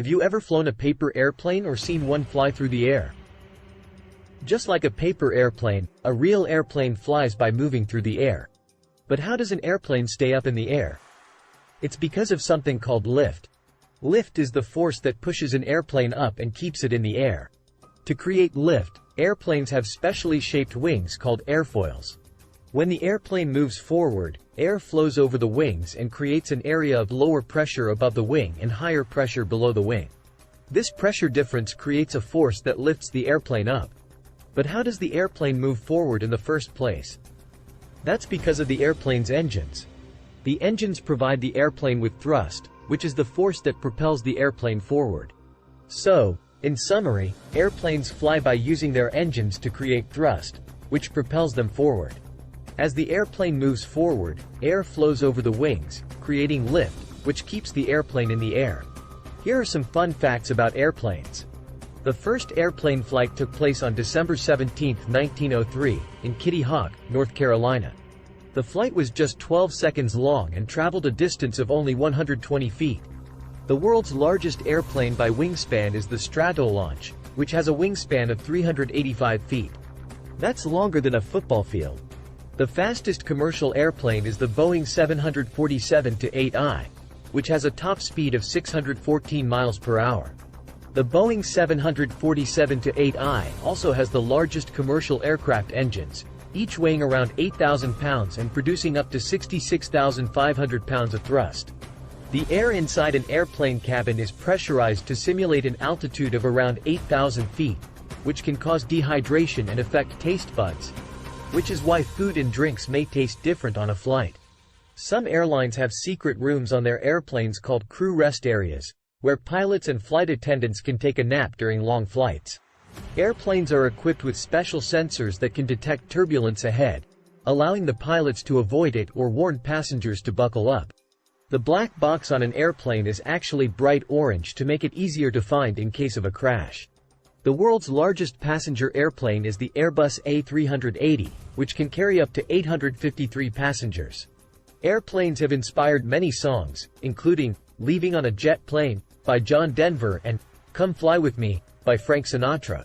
Have you ever flown a paper airplane or seen one fly through the air? Just like a paper airplane, a real airplane flies by moving through the air. But how does an airplane stay up in the air? It's because of something called lift. Lift is the force that pushes an airplane up and keeps it in the air. To create lift, airplanes have specially shaped wings called airfoils. When the airplane moves forward, air flows over the wings and creates an area of lower pressure above the wing and higher pressure below the wing. This pressure difference creates a force that lifts the airplane up. But how does the airplane move forward in the first place? That's because of the airplane's engines. The engines provide the airplane with thrust, which is the force that propels the airplane forward. So, in summary, airplanes fly by using their engines to create thrust, which propels them forward. As the airplane moves forward, air flows over the wings, creating lift, which keeps the airplane in the air. Here are some fun facts about airplanes. The first airplane flight took place on December 17, 1903, in Kitty Hawk, North Carolina. The flight was just 12 seconds long and traveled a distance of only 120 feet. The world's largest airplane by wingspan is the Stratolaunch, which has a wingspan of 385 feet. That's longer than a football field. The fastest commercial airplane is the Boeing 747-8i, which has a top speed of 614 miles per hour. The Boeing 747-8i also has the largest commercial aircraft engines, each weighing around 8,000 pounds and producing up to 66,500 pounds of thrust. The air inside an airplane cabin is pressurized to simulate an altitude of around 8,000 feet, which can cause dehydration and affect taste buds, which is why food and drinks may taste different on a flight. Some airlines have secret rooms on their airplanes called crew rest areas, where pilots and flight attendants can take a nap during long flights. Airplanes are equipped with special sensors that can detect turbulence ahead, allowing the pilots to avoid it or warn passengers to buckle up. The black box on an airplane is actually bright orange to make it easier to find in case of a crash. The world's largest passenger airplane is the Airbus A380, which can carry up to 853 passengers. Airplanes have inspired many songs, including "Leaving on a Jet Plane" by John Denver and "Come Fly With Me" by Frank Sinatra.